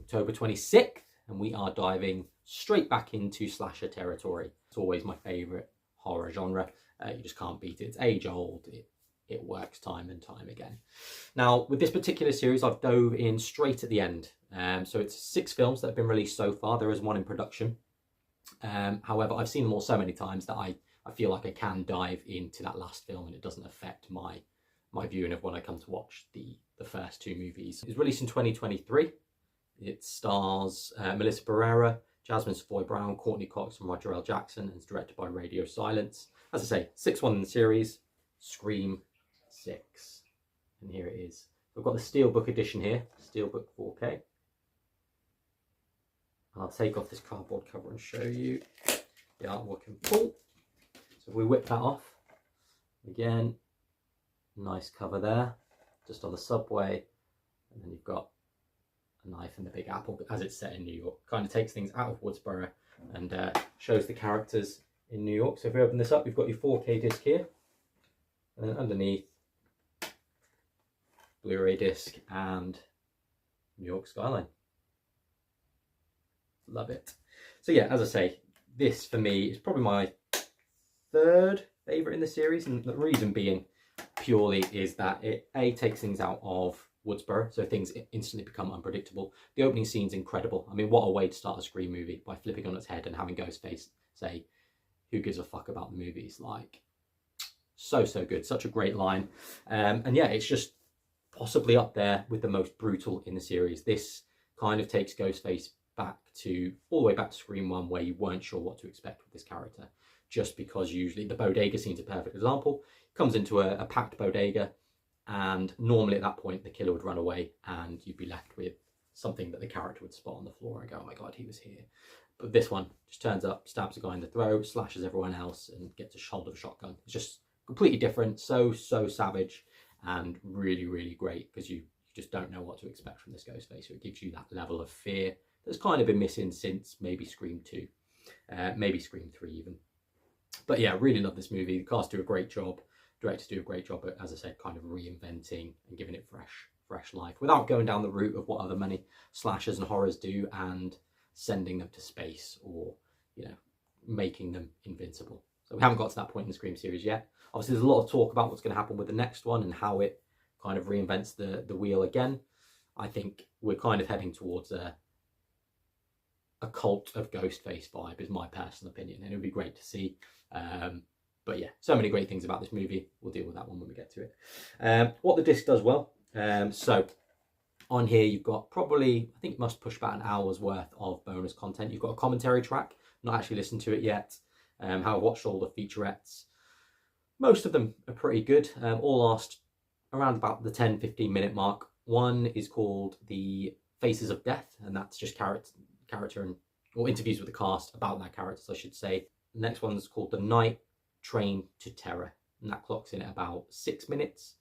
October 26th, and we are diving straight back into slasher territory. It's always my favourite horror genre. You just can't beat it. It's age old. It works time and time again. Now, with this particular series, I've dove in straight at the end. So it's 6 films that have been released so far. There is 1 in production. However, I've seen them all so many times that I feel like I can dive into that last film and it doesn't affect my viewing of when I come to watch the first 2 movies. It was released in 2023. It stars Melissa Barrera, Jasmine Savoy Brown, Courtney Cox and Roger L. Jackson, and it's directed by Radio Silence. As I say, 6th one in the series, Scream 6. And here it is. We've got the Steelbook edition here, Steelbook 4K. I'll take off this cardboard cover and show you the artwork in full. So if we whip that off, again, nice cover there, just on the subway, and then you've got a knife and the Big Apple as it's set in New York. Kind of takes things out of Woodsboro and shows the characters in New York. So if we open this up, you've got your 4K disc here, and then underneath, Blu-ray disc and New York skyline. Love it. So yeah, as I say, this for me is probably my 3rd favourite in the series, and the reason being purely is that it takes things out of Woodsboro, so things instantly become unpredictable. The opening scene's incredible. I mean, what a way to start a Scream movie, by flipping on its head and having Ghostface say, "Who gives a fuck about the movies?" Like, so good, such a great line. And yeah, it's just possibly up there with the most brutal in the series. This kind of takes Ghostface back to all the way back to Scream 1, where you weren't sure what to expect with this character, just because usually the bodega scene's a perfect example. Comes into a packed bodega, and normally at that point the killer would run away and you'd be left with something that the character would spot on the floor and go, "Oh my god, he was here." But this one just turns up, stabs a guy in the throat, slashes everyone else, and gets a hold of a shotgun. It's just completely different, so savage, and really great, because you just don't know what to expect from this Ghostface. So it gives you that level of fear that's kind of been missing since maybe Scream 2, maybe Scream 3 even. But yeah, really love this movie. The cast do a great job, directors do a great job at, as I said, kind of reinventing and giving it fresh life, without going down the route of what other many slashers and horrors do and sending them to space, or, you know, making them invincible. So we haven't got to that point in the Scream series yet. Obviously, there's a lot of talk about what's going to happen with the next one and how it kind of reinvents the wheel again. I think we're kind of heading towards a cult of Ghostface vibe, is my personal opinion, and it would be great to see. But yeah, so many great things about this movie. We'll deal with that one when we get to it. What the disc does well. So on here, you've got probably, I think it must push about an hour's worth of bonus content. You've got a commentary track, not actually listened to it yet. How I've watched all the featurettes. Most of them are pretty good. All last around about the 10-15 minute mark. One is called The Faces of Death, and that's just character and, or interviews with the cast about that characters, I should say. The next one's called The Night Train to Terror, and that clocks in at about 6 minutes,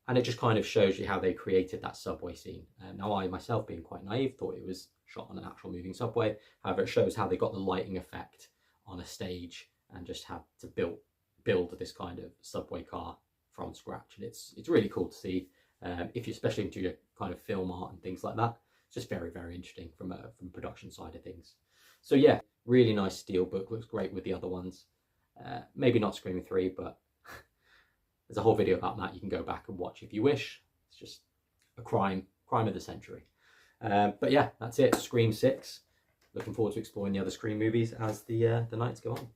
and it just kind of shows you how they created that subway scene. Now, I myself, being quite naive, thought it was shot on an actual moving subway. However, it shows how they got the lighting effect on a stage and just had to build this kind of subway car from scratch, and it's really cool to see. If you're especially into your kind of film art and things like that, it's just very interesting from a production side of things. So yeah, really nice steelbook, looks great with the other ones. Maybe not Scream 3, but there's a whole video about that you can go back and watch if you wish. It's just a crime of the century. But yeah, that's it. Scream 6. Looking forward to exploring the other Scream movies as the nights go on.